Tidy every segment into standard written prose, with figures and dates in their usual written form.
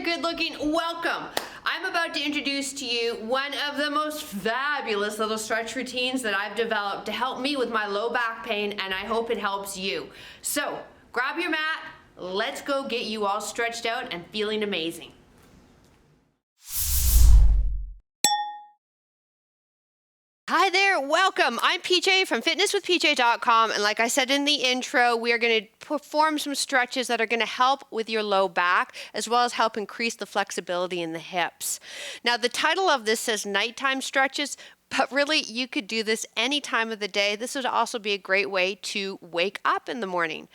there, good looking, welcome. I'm about to introduce to you one of the most fabulous little stretch routines that I've developed to help me with my low back pain, and I hope it helps you. So grab your mat, let's go get you all stretched out and feeling amazing. Hi there, welcome. I'm PJ from fitnesswithpj.com, and like I said in the intro, we are going to perform some stretches that are going to help with your low back as well as help increase the flexibility in the hips. Now, the title of this says nighttime stretches, but really you could do this any time of the day. This would also be a great way to wake up in the morning.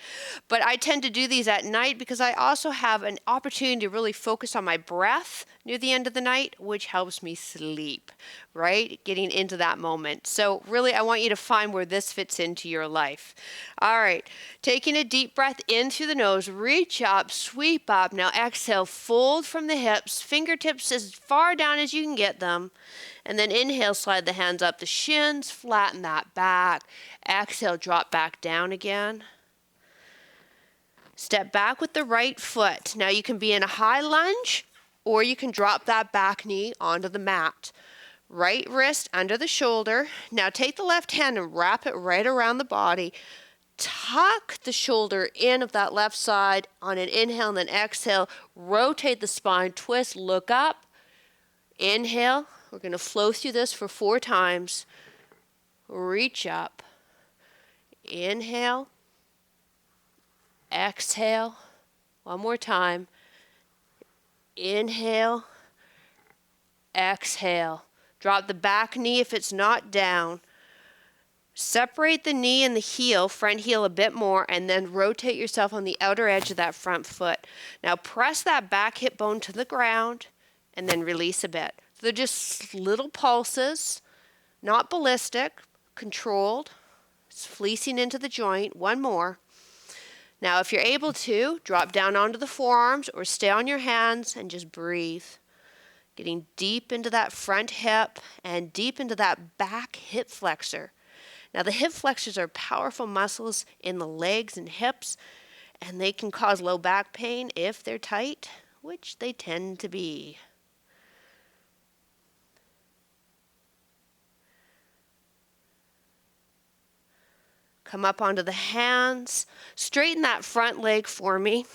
But I tend to do these at night because I also have an opportunity to really focus on my breath near the end of the night, which helps me sleep, right? Getting into that moment. So really, I want you to find where this fits into your life. All right, taking a deep breath in through the nose, reach up, sweep up. Now exhale, fold from the hips, fingertips as far down as you can get them. And then inhale, slide the hands up the shins, flatten that back. Exhale, drop back down again. Step back with the right foot. Now you can be in a high lunge, or you can drop that back knee onto the mat. Right wrist under the shoulder. Now take the left hand and wrap it right around the body. Tuck the shoulder in of that left side on an inhale, and then exhale. Rotate the spine, twist, look up. Inhale. We're going to flow through this for 4 times. Reach up. Inhale. Exhale. One more time. Inhale. Exhale. Drop the back knee if it's not down. Separate the knee and the heel, front heel a bit more, and then rotate yourself on the outer edge of that front foot. Now press that back hip bone to the ground and then release a bit. So they're just little pulses, not ballistic, controlled. It's fleecing into the joint. One more. Now, if you're able to, drop down onto the forearms or stay on your hands and just breathe. Getting deep into that front hip and deep into that back hip flexor. Now, the hip flexors are powerful muscles in the legs and hips, and they can cause low back pain if they're tight, which they tend to be. Come up onto the hands. Straighten that front leg for me.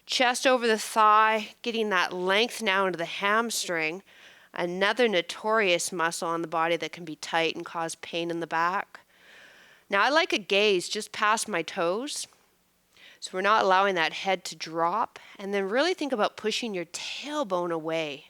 Chest over the thigh, getting that length now into the hamstring. Another notorious muscle on the body that can be tight and cause pain in the back. Now I like a gaze just past my toes. So we're not allowing that head to drop. And then really think about pushing your tailbone away.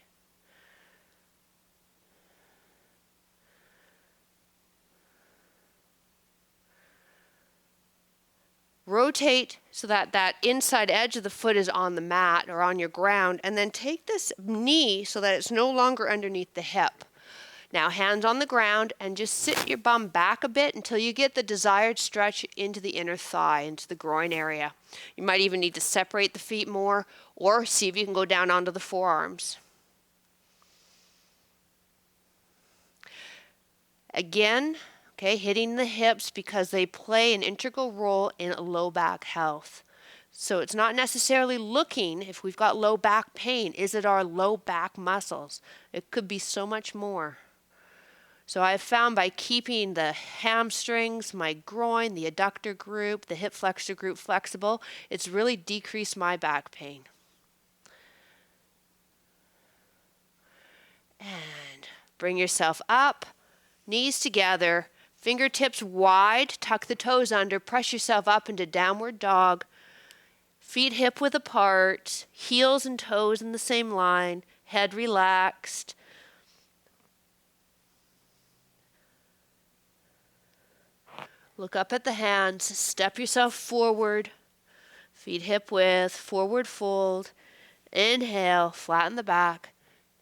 Rotate so that that inside edge of the foot is on the mat or on your ground, and then take this knee so that it's no longer underneath the hip. Now hands on the ground and just sit your bum back a bit until you get the desired stretch into the inner thigh, into the groin area. You might even need to separate the feet more or see if you can go down onto the forearms. Again, okay, hitting the hips because they play an integral role in low back health. So it's not necessarily looking, if we've got low back pain, is it our low back muscles? It could be so much more. So I've found by keeping the hamstrings, my groin, the adductor group, the hip flexor group flexible, it's really decreased my back pain. And bring yourself up, knees together, fingertips wide, tuck the toes under, press yourself up into downward dog. Feet hip width apart, heels and toes in the same line, head relaxed. Look up at the hands, step yourself forward, feet hip width, forward fold. Inhale, flatten the back.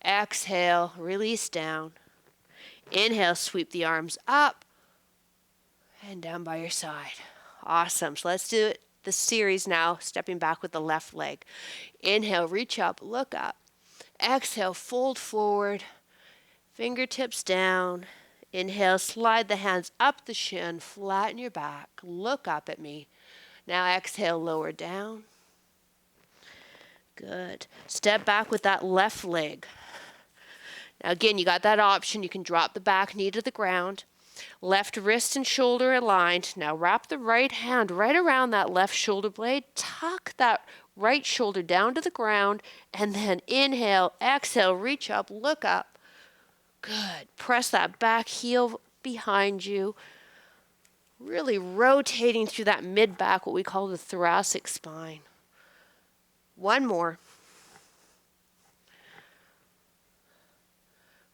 Exhale, release down. Inhale, sweep the arms up and down by your side. Awesome. So let's do it. The series now, stepping back with the left leg. Inhale, reach up, look up. Exhale, fold forward, fingertips down. Inhale, slide the hands up the shin, flatten your back, look up at me. Now exhale, lower down. Good. Step back with that left leg. Now again, you got that option. You can drop the back knee to the ground. Left wrist and shoulder aligned. Now wrap the right hand right around that left shoulder blade. Tuck that right shoulder down to the ground. And then inhale, exhale, reach up, look up. Good. Press that back heel behind you. Really rotating through that mid-back, what we call the thoracic spine. One more.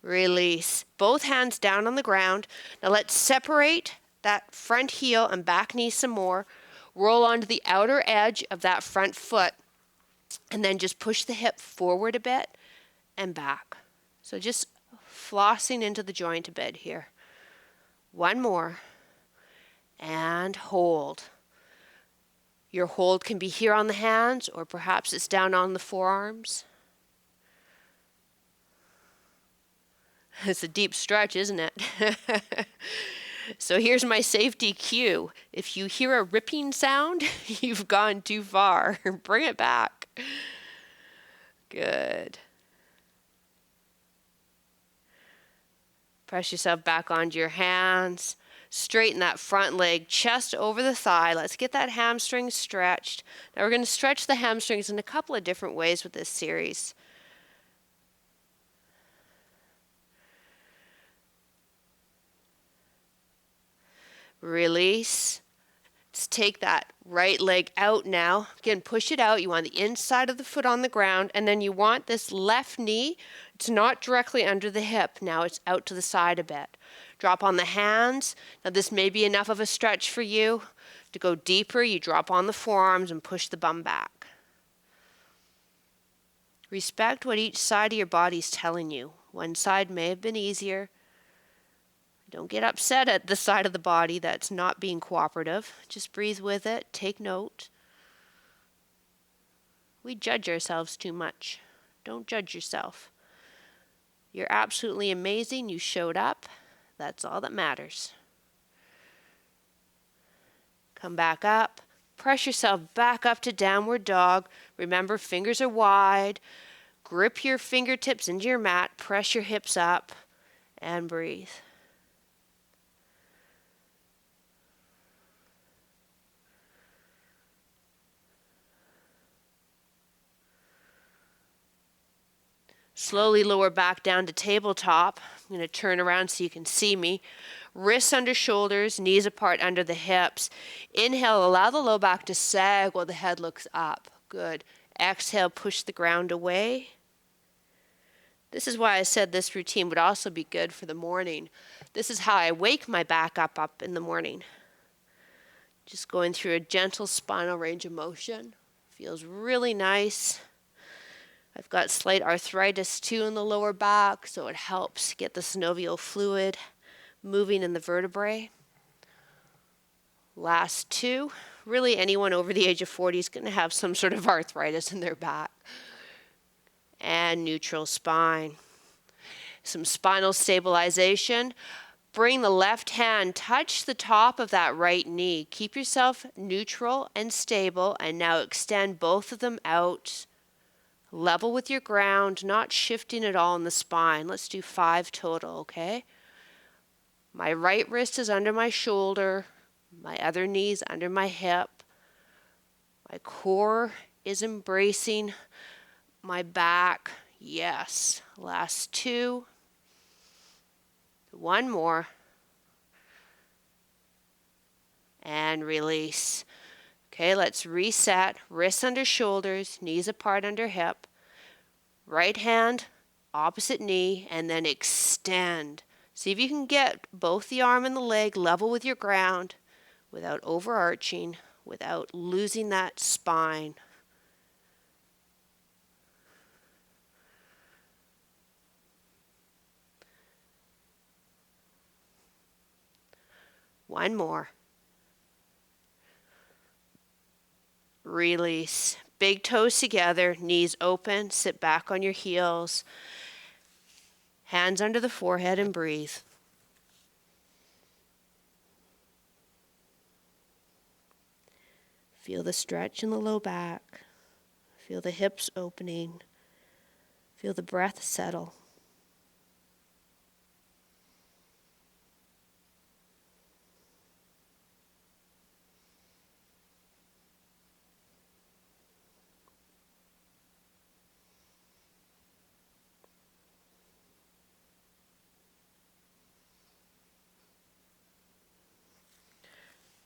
Release. Both hands down on the ground. Now let's separate that front heel and back knee some more. Roll onto the outer edge of that front foot. And then just push the hip forward a bit and back. So just flossing into the joint a bit here. One more. And hold. Your hold can be here on the hands, or perhaps it's down on the forearms. It's a deep stretch, isn't it? So here's my safety cue. If you hear a ripping sound, you've gone too far. Bring it back. Good. Press yourself back onto your hands. Straighten that front leg, chest over the thigh. Let's get that hamstring stretched. Now we're going to stretch the hamstrings in a couple of different ways with this series. Release. Just take that right leg out now. Again, push it out. You want the inside of the foot on the ground, and then you want this left knee. It's not directly under the hip. Now it's out to the side a bit. Drop on the hands. Now this may be enough of a stretch for you. To go deeper, you drop on the forearms and push the bum back. Respect what each side of your body is telling you. One side may have been easier. Don't get upset at the side of the body that's not being cooperative. Just breathe with it. Take note. We judge ourselves too much. Don't judge yourself. You're absolutely amazing. You showed up. That's all that matters. Come back up. Press yourself back up to downward dog. Remember, fingers are wide. Grip your fingertips into your mat. Press your hips up and breathe. Slowly lower back down to tabletop. I'm going to turn around so you can see me. Wrists under shoulders, knees apart under the hips. Inhale, allow the low back to sag while the head looks up. Good. Exhale, push the ground away. This is why I said this routine would also be good for the morning. This is how I wake my back up in the morning. Just going through a gentle spinal range of motion. Feels really nice. I've got slight arthritis too in the lower back, so it helps get the synovial fluid moving in the vertebrae. Last two. Really, anyone over the age of 40 is going to have some sort of arthritis in their back. And neutral spine. Some spinal stabilization. Bring the left hand, touch the top of that right knee. Keep yourself neutral and stable, and now extend both of them out. Level with your ground, not shifting at all in the spine. Let's do 5 total, okay? My right wrist is under my shoulder. My other knee's under my hip. My core is embracing my back. Yes. Last 2. One more. And release. Okay, let's reset. Wrists under shoulders, knees apart under hip. Right hand, opposite knee, and then extend. See if you can get both the arm and the leg level with your ground without overarching, without losing that spine. One more. Release. Big toes together, knees open, sit back on your heels. Hands under the forehead and breathe. Feel the stretch in the low back. Feel the hips opening. Feel the breath settle.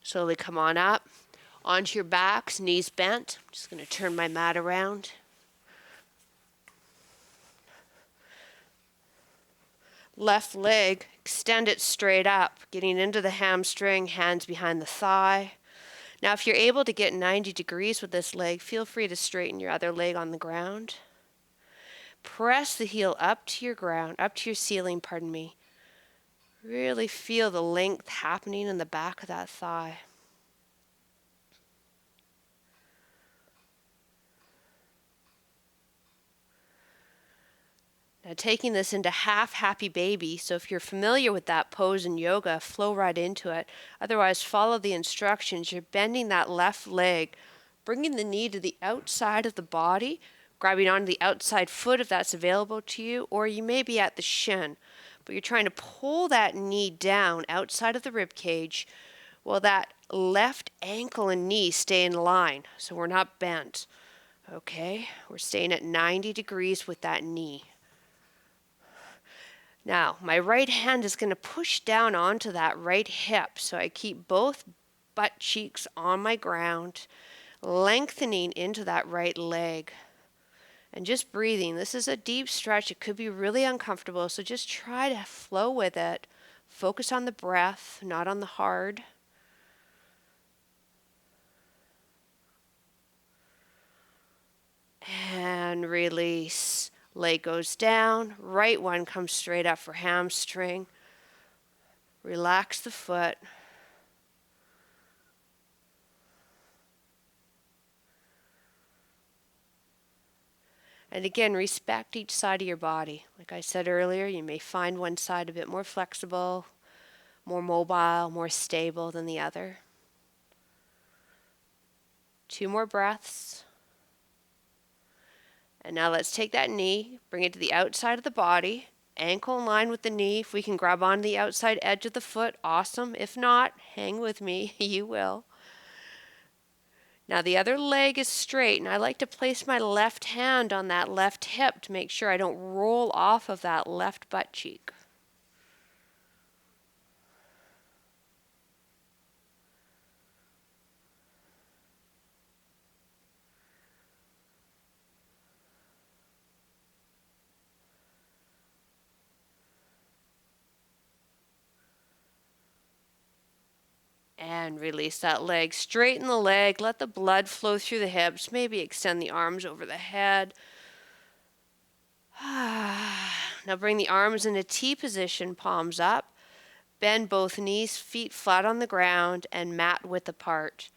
Slowly come on up, onto your backs, knees bent. I'm just going to turn my mat around. Left leg, extend it straight up, getting into the hamstring, hands behind the thigh. Now, if you're able to get 90 degrees with this leg, feel free to straighten your other leg on the ground. Press the heel up to your ceiling, pardon me. Really feel the length happening in the back of that thigh. Now taking this into half happy baby, so if you're familiar with that pose in yoga, flow right into it. Otherwise, follow the instructions. You're bending that left leg, bringing the knee to the outside of the body, grabbing onto the outside foot if that's available to you, or you may be at the shin. But you're trying to pull that knee down outside of the rib cage while that left ankle and knee stay in line, so we're not bent. Okay, we're staying at 90 degrees with that knee. Now, my right hand is going to push down onto that right hip, so I keep both butt cheeks on my ground, lengthening into that right leg. And just breathing. This is a deep stretch. It could be really uncomfortable, so just try to flow with it. Focus on the breath, not on the hard. And release. Leg goes down. Right one comes straight up for hamstring. Relax the foot. And again, respect each side of your body. Like I said earlier, you may find one side a bit more flexible, more mobile, more stable than the other. 2 more breaths. And now let's take that knee, bring it to the outside of the body, ankle in line with the knee. If we can grab on the outside edge of the foot, awesome. If not, hang with me, you will. Now the other leg is straight, and I like to place my left hand on that left hip to make sure I don't roll off of that left butt cheek. And release that leg. Straighten the leg. Let the blood flow through the hips. Maybe extend the arms over the head. Now bring the arms into T position, palms up. Bend both knees, feet flat on the ground, and mat width apart.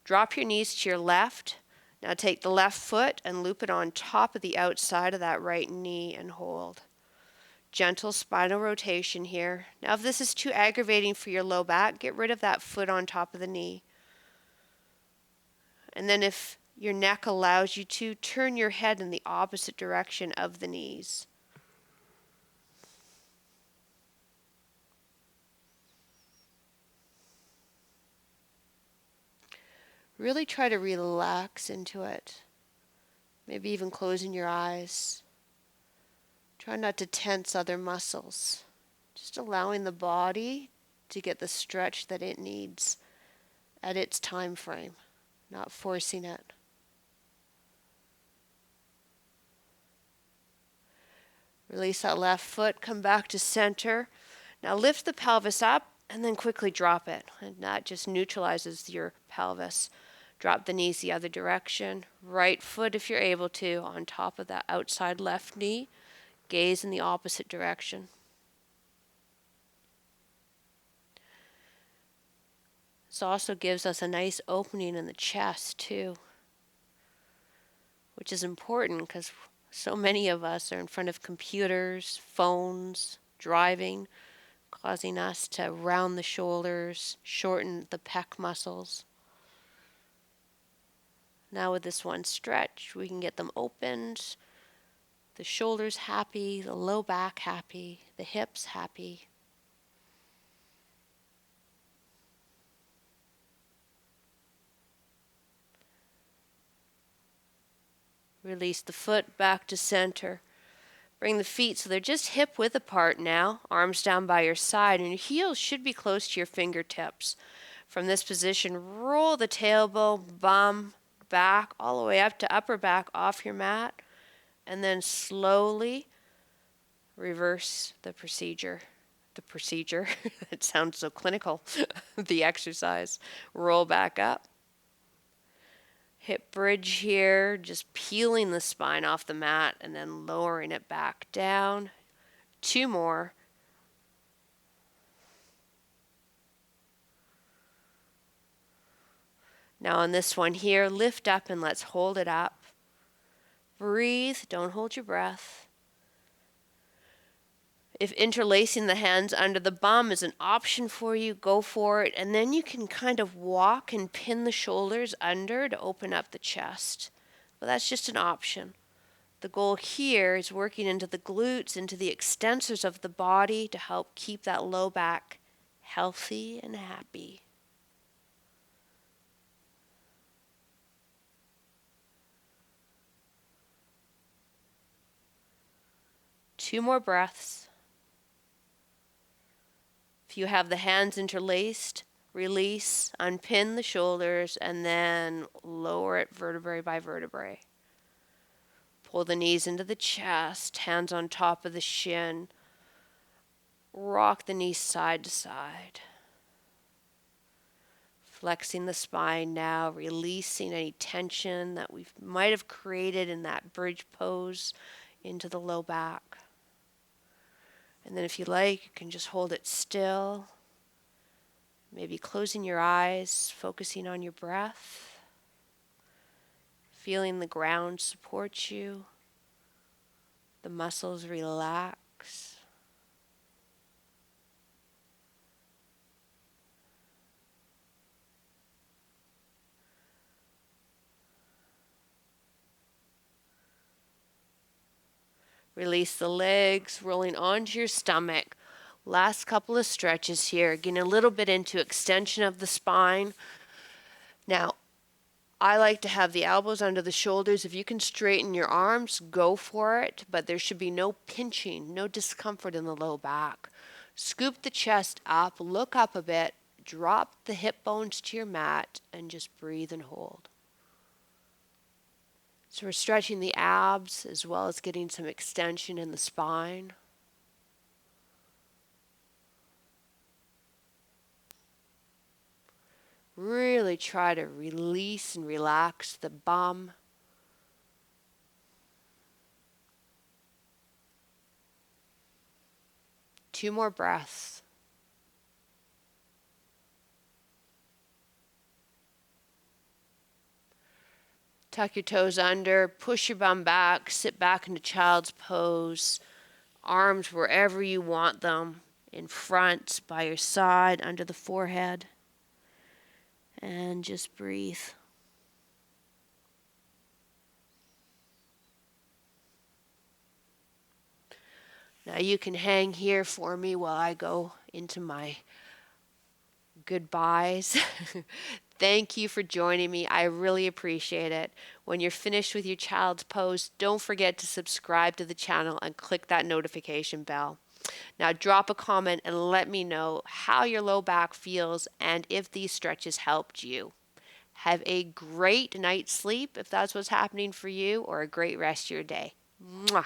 Drop your knees to your left. Now take the left foot and loop it on top of the outside of that right knee and hold. Gentle spinal rotation here. Now if this is too aggravating for your low back, get rid of that foot on top of the knee. And then if your neck allows you to, turn your head in the opposite direction of the knees. Really try to relax into it. Maybe even closing your eyes. Try not to tense other muscles. Just allowing the body to get the stretch that it needs at its time frame, not forcing it. Release that left foot, come back to center. Now lift the pelvis up and then quickly drop it. And that just neutralizes your pelvis. Drop the knees the other direction. Right foot, if you're able to, on top of that outside left knee. Gaze in the opposite direction. This also gives us a nice opening in the chest too, which is important because so many of us are in front of computers, phones, driving, causing us to round the shoulders, shorten the pec muscles. Now with this one stretch, we can get them opened. The shoulders happy, the low back happy, the hips happy. Release the foot back to center. Bring the feet so they're just hip width apart now, arms down by your side, and your heels should be close to your fingertips. From this position, roll the tailbone, bum, back, all the way up to upper back off your mat, and then slowly reverse the procedure. It sounds so clinical. The exercise. Roll back up. Hip bridge here, just peeling the spine off the mat and then lowering it back down. 2 more. Now on this one here, lift up and let's hold it up. Breathe, don't hold your breath. If interlacing the hands under the bum is an option for you, go for it. And then you can kind of walk and pin the shoulders under to open up the chest. But that's just an option. The goal here is working into the glutes, into the extensors of the body to help keep that low back healthy and happy. Two more breaths. If you have the hands interlaced, release, unpin the shoulders, and then lower it vertebrae by vertebrae. Pull the knees into the chest, hands on top of the shin. Rock the knees side to side. Flexing the spine now, releasing any tension that we might have created in that bridge pose into the low back. And then if you like, you can just hold it still. Maybe closing your eyes, focusing on your breath. Feeling the ground support you. The muscles relax. Release the legs, rolling onto your stomach. Last couple of stretches here, getting a little bit into extension of the spine. Now, I like to have the elbows under the shoulders. If you can straighten your arms, go for it, but there should be no pinching, no discomfort in the low back. Scoop the chest up, look up a bit, drop the hip bones to your mat, and just breathe and hold. So we're stretching the abs as well as getting some extension in the spine. Really try to release and relax the bum. Two more breaths. Tuck your toes under, push your bum back, sit back into child's pose. Arms wherever you want them, in front, by your side, under the forehead. And just breathe. Now you can hang here for me while I go into my goodbyes. Thank you for joining me. I really appreciate it. When you're finished with your child's pose, don't forget to subscribe to the channel and click that notification bell. Now drop a comment and let me know how your low back feels and if these stretches helped you. Have a great night's sleep if that's what's happening for you, or a great rest of your day. Mwah.